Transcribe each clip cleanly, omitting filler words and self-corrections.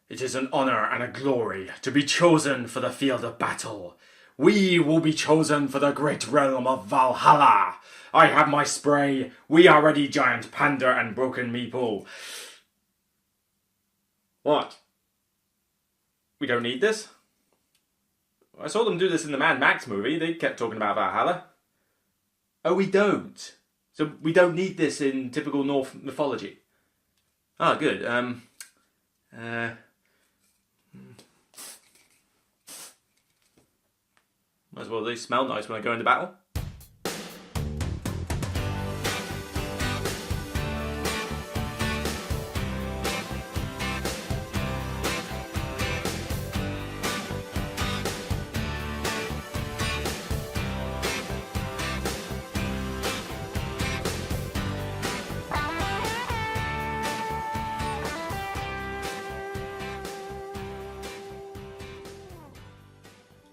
It is an honor and a glory to be chosen for the field of battle. We will be chosen for the great realm of Valhalla. I have my spray. We are ready, giant panda and broken meeple. What? We don't need this? I saw them do this in the Mad Max movie. They kept talking about Valhalla. Oh, we don't. So we don't need this in typical Norse mythology. Ah, good. Might as well they smell nice when I go into battle.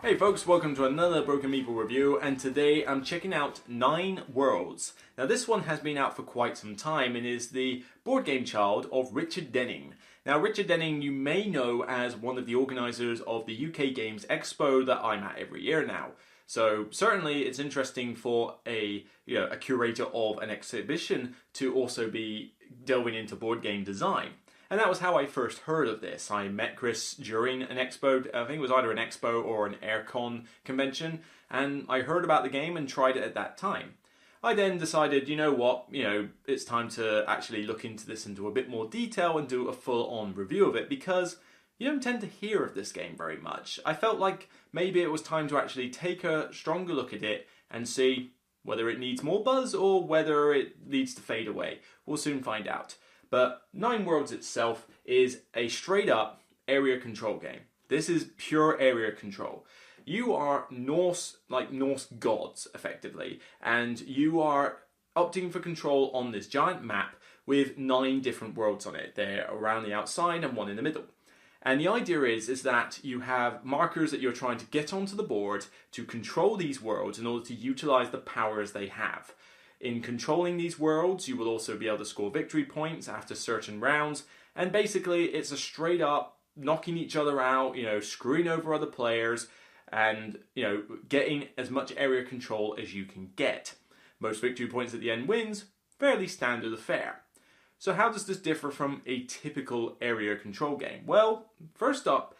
Hey folks, welcome to another Broken Meeple review, and today I'm checking out 9 Worlds. Now this one has been out for quite some time and is the board game child of Richard Denning. Now Richard Denning you may know as one of the organisers of the UK Games Expo that I'm at every year now. So certainly it's interesting for a curator of an exhibition to also be delving into board game design. And that was how I first heard of this. I met Chris during an expo, I think it was either an expo or an aircon convention, and I heard about the game and tried it at that time. I then decided, you know what, it's time to actually look into this into a bit more detail and do a full-on review of it, because you don't tend to hear of this game very much. I felt like maybe it was time to actually take a stronger look at it and see whether it needs more buzz or whether it needs to fade away. We'll soon find out. But 9 Worlds itself is a straight up area control game. This is pure area control. You are Norse gods, effectively, and you are opting for control on this giant map with 9 different worlds on it. They're around the outside and one in the middle. And the idea is that you have markers that you're trying to get onto the board to control these worlds in order to utilize the powers they have. In controlling these worlds, you will also be able to score victory points after certain rounds, and basically it's a straight up knocking each other out, screwing over other players, and getting as much area control as you can get. Most victory points at the end wins, fairly standard affair. So how does this differ from a typical area control game? Well, first up,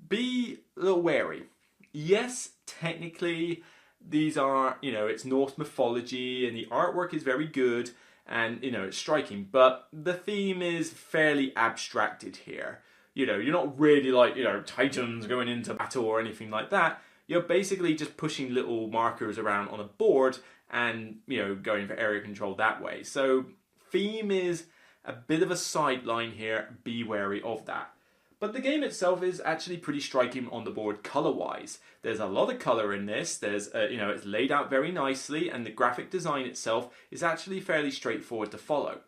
be a little wary. Yes, technically, these are, it's Norse mythology and the artwork is very good and, it's striking, but the theme is fairly abstracted here. You're not really like, titans going into battle or anything like that. You're basically just pushing little markers around on a board and, going for area control that way. So theme is a bit of a sideline here. Be wary of that. But the game itself is actually pretty striking on the board color-wise. There's a lot of color in this. There's, it's laid out very nicely, and the graphic design itself is actually fairly straightforward to follow.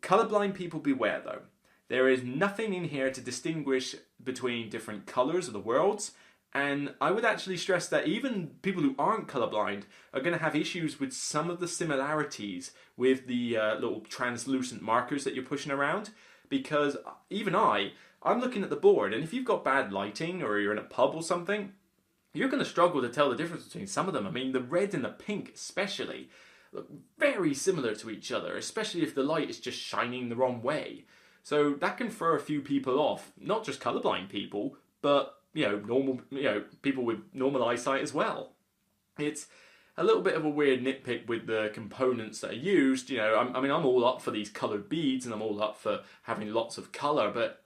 Colorblind people beware, though. There is nothing in here to distinguish between different colors of the worlds, and I would actually stress that even people who aren't colorblind are going to have issues with some of the similarities with the little translucent markers that you're pushing around, because even I'm looking at the board, and if you've got bad lighting or you're in a pub or something, you're going to struggle to tell the difference between some of them. I mean, the red and the pink especially look very similar to each other, especially if the light is just shining the wrong way. So that can throw a few people off, not just colorblind people, but normal people with normal eyesight as well. It's a little bit of a weird nitpick with the components that are used. I'm all up for these colored beads and I'm all up for having lots of color, but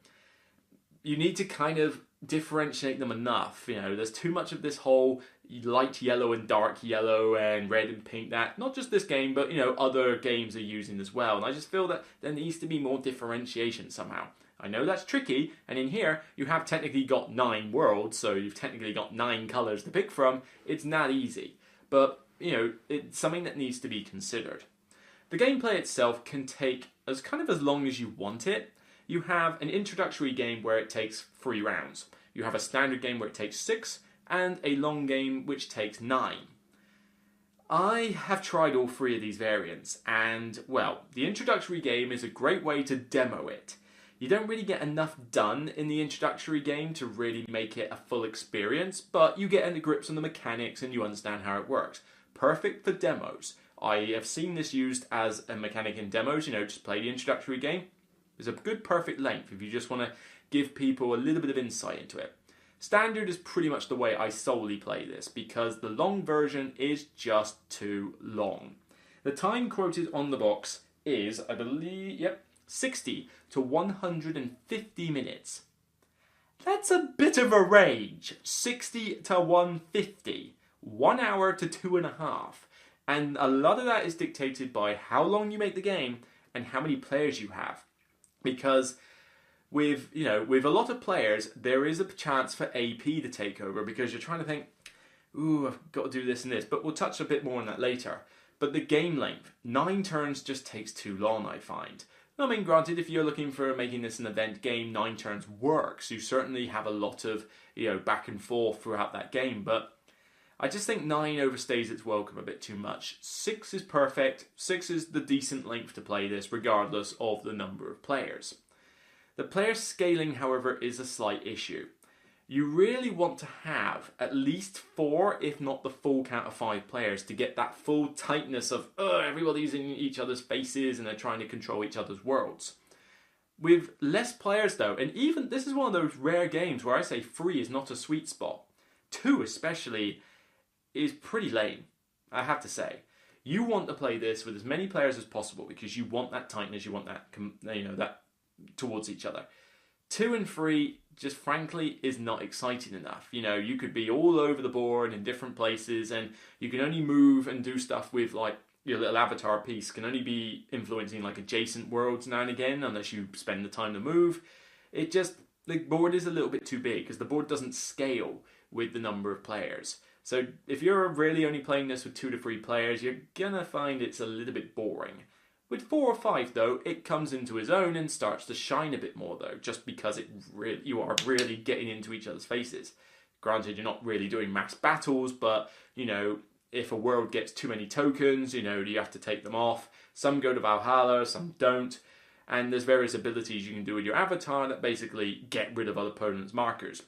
you need to kind of differentiate them enough. There's too much of this whole light yellow and dark yellow and red and pink that not just this game, but other games are using as well. And I just feel that there needs to be more differentiation somehow. I know that's tricky, and in here you have technically got 9 worlds, so you've technically got 9 colors to pick from. It's not easy, but it's something that needs to be considered. The gameplay itself can take as long as you want it. You have an introductory game where it takes 3 rounds. You have a standard game where it takes 6, and a long game which takes 9. I have tried all 3 of these variants, and, well, the introductory game is a great way to demo it. You don't really get enough done in the introductory game to really make it a full experience, but you get into grips on the mechanics and you understand how it works. Perfect for demos. I have seen this used as a mechanic in demos, just play the introductory game. It's a good perfect length if you just want to give people a little bit of insight into it. Standard is pretty much the way I solely play this because the long version is just too long. The time quoted on the box is, I believe, 60 to 150 minutes. That's a bit of a range. 60 to 150. 1 hour to 2.5. And a lot of that is dictated by how long you make the game and how many players you have. Because with a lot of players, there is a chance for AP to take over because you're trying to think, ooh, I've got to do this and this. But we'll touch a bit more on that later. But the game length, 9 turns just takes too long, I find. I mean, granted, if you're looking for making this an event game, 9 turns works. You certainly have a lot of, back and forth throughout that game. But I just think 9 overstays its welcome a bit too much. 6 is perfect. 6 is the decent length to play this, regardless of the number of players. The player scaling, however, is a slight issue. You really want to have at least 4, if not the full count of 5 players to get that full tightness of everybody's in each other's faces and they're trying to control each other's worlds. With less players though, and even this is one of those rare games where I say 3 is not a sweet spot. 2 especially is pretty lame, I have to say. You want to play this with as many players as possible because you want that tightness, you want that, that towards each other. 2 and 3 just frankly is not exciting enough. You could be all over the board in different places and you can only move and do stuff with like your little avatar piece can only be influencing like adjacent worlds now and again unless you spend the time to move. The board is a little bit too big because the board doesn't scale with the number of players. So if you're really only playing this with 2 to 3 players, you're gonna find it's a little bit boring. With 4 or 5 though, it comes into its own and starts to shine a bit more though, just because you are really getting into each other's faces. Granted, you're not really doing mass battles, but if a world gets too many tokens, you have to take them off. Some go to Valhalla, some don't. And there's various abilities you can do with your avatar that basically get rid of other opponents' markers.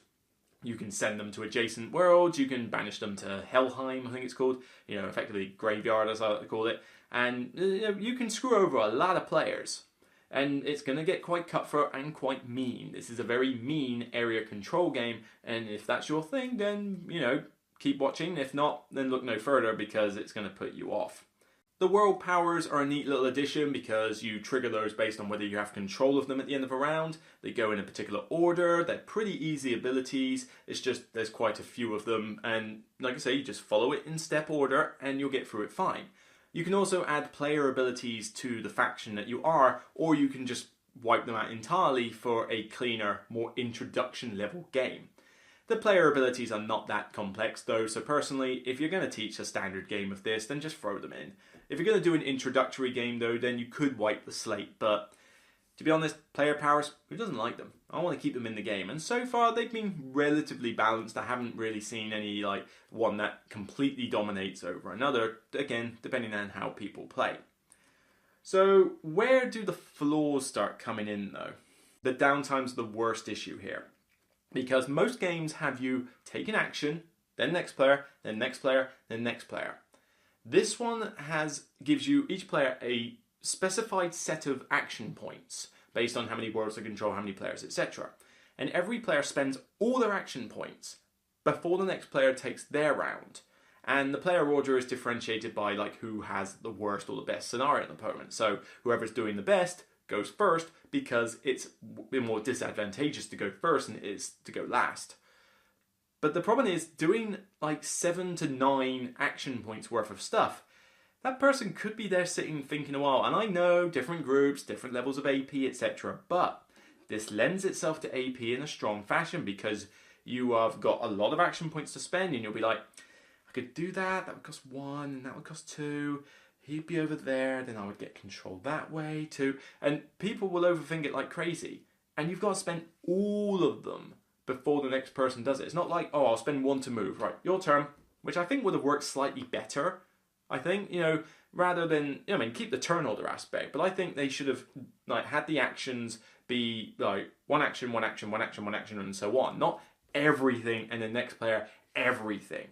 You can send them to adjacent worlds, you can banish them to Helheim, I think it's called, effectively graveyard as I like to call it, and you can screw over a lot of players. And it's going to get quite cutthroat and quite mean. This is a very mean area control game, and if that's your thing, then, keep watching. If not, then look no further because it's going to put you off. The world powers are a neat little addition because you trigger those based on whether you have control of them at the end of a round. They go in a particular order. They're pretty easy abilities. It's just there's quite a few of them. And like I say, you just follow it in step order and you'll get through it fine. You can also add player abilities to the faction that you are, or you can just wipe them out entirely for a cleaner, more introduction level game. The player abilities are not that complex though, so personally, if you're going to teach a standard game of this, then just throw them in. If you're going to do an introductory game though, then you could wipe the slate, but to be honest, player powers, who doesn't like them? I want to keep them in the game, and so far they've been relatively balanced. I haven't really seen any one that completely dominates over another, again, depending on how people play. So where do the flaws start coming in though? The downtime's the worst issue here. Because most games have you take an action, then next player, then next player, then next player. This one gives you each player a specified set of action points based on how many worlds they control, how many players, etc. And every player spends all their action points before the next player takes their round. And the player order is differentiated by who has the worst or the best scenario at the moment. So whoever's doing the best goes first because it's more disadvantageous to go first than it is to go last. But the problem is doing 7 to 9 action points worth of stuff. That person could be there sitting thinking a while, and I know different groups, different levels of AP, etc. But this lends itself to AP in a strong fashion because you have got a lot of action points to spend, and you'll be like, I could do that would cost 1, and that would cost 2. He'd be over there, then I would get control that way too. And people will overthink it like crazy. And you've got to spend all of them before the next person does it. It's not like, I'll spend 1 to move. Right, your turn. Which I think would have worked slightly better. I think, rather than, keep the turn order aspect. But I think they should have like had the actions be like one action, one action, one action, one action, and so on. Not everything and the next player everything.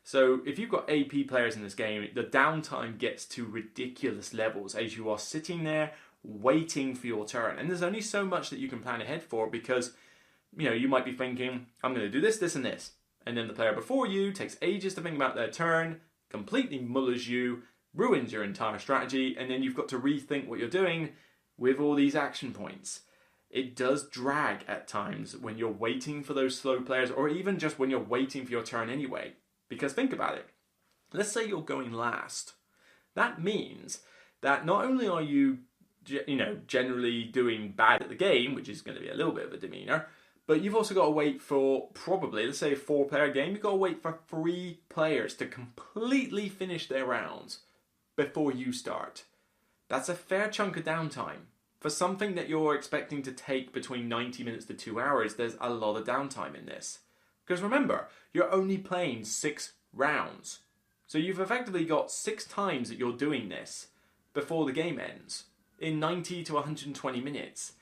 So if you've got AP players in this game, the downtime gets to ridiculous levels as you are sitting there waiting for your turn. And there's only so much that you can plan ahead for, because you might be thinking, I'm going to do this, this, and this. And then the player before you takes ages to think about their turn, completely mullers you, ruins your entire strategy, and then you've got to rethink what you're doing with all these action points. It does drag at times when you're waiting for those slow players, or even just when you're waiting for your turn anyway. Because think about it. Let's say you're going last. That means that not only are you, generally doing bad at the game, which is going to be a little bit of a demeanor, but you've also got to wait for probably, let's say a 4-player game, you've got to wait for 3 players to completely finish their rounds before you start. That's a fair chunk of downtime. For something that you're expecting to take between 90 minutes to 2 hours, there's a lot of downtime in this. Because remember, you're only playing 6 rounds. So you've effectively got 6 times that you're doing this before the game ends, in 90 to 120 minutes.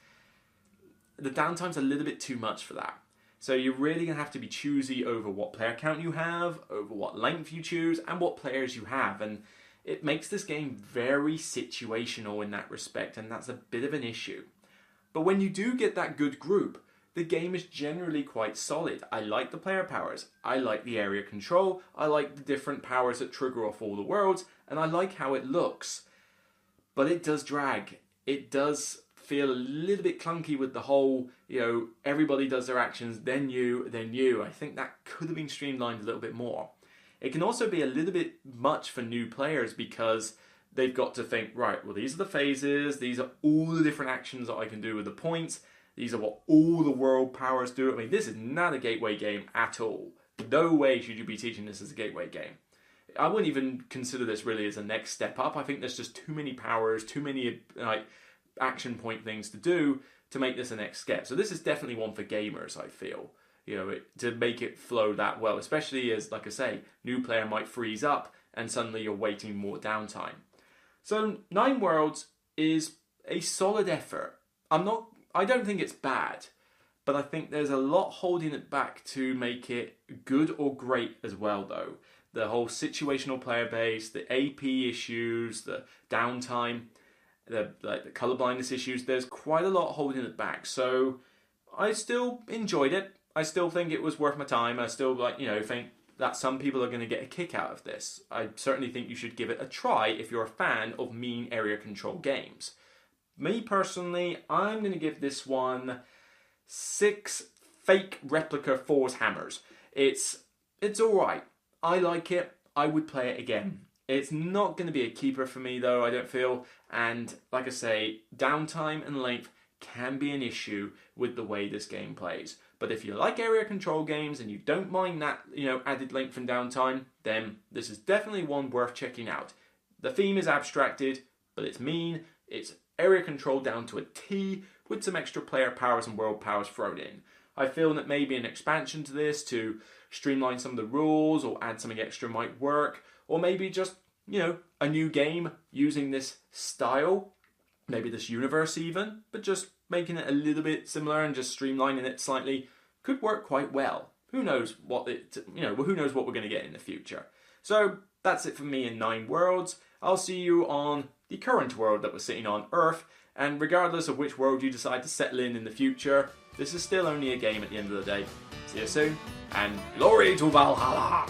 The downtime's a little bit too much for that. So you're really going to have to be choosy over what player count you have, over what length you choose, and what players you have. And it makes this game very situational in that respect, and that's a bit of an issue. But when you do get that good group, the game is generally quite solid. I like the player powers, I like the area control, I like the different powers that trigger off all the worlds, and I like how it looks. But it does drag. It does feel a little bit clunky with the whole, everybody does their actions, then you, then you. I think that could have been streamlined a little bit more. It can also be a little bit much for new players, because they've got to think, right, well, these are the phases, these are all the different actions that I can do with the points, these are what all the world powers do. I mean, this is not a gateway game at all. No way should you be teaching this as a gateway game. I wouldn't even consider this really as a next step up. I think there's just too many powers, too many action point things to do to make this a next step. So this is definitely one for gamers, I feel. To make it flow that well, especially as, like I say, new player might freeze up and suddenly you're waiting more downtime. So 9 Worlds is a solid effort. I don't think it's bad, but I think there's a lot holding it back to make it good or great as well, though. The whole situational player base, the AP issues, the downtime, the color blindness issues, there's quite a lot holding it back. So I still enjoyed it. I still think it was worth my time. I still think that some people are going to get a kick out of this. I certainly think you should give it a try if you're a fan of mean area control games. Me personally, I'm going to give this one 6 fake replica Force hammers. It's alright. I like it. I would play it again. It's not going to be a keeper for me though, I don't feel. And like I say, downtime and length can be an issue with the way this game plays. But if you like area control games and you don't mind that, added length and downtime, then this is definitely one worth checking out. The theme is abstracted, but it's mean. It's area control down to a T, with some extra player powers and world powers thrown in. I feel that maybe an expansion to this to streamline some of the rules or add something extra might work, or maybe just, a new game using this style, maybe this universe even, but just making it a little bit similar and just streamlining it slightly could work quite well. Who knows what who knows what we're going to get in the future. So that's it for me in 9 Worlds. I'll see you on the current world that we're sitting on, Earth, and regardless of which world you decide to settle in the future, this is still only a game at the end of the day. See you soon, and glory to Valhalla!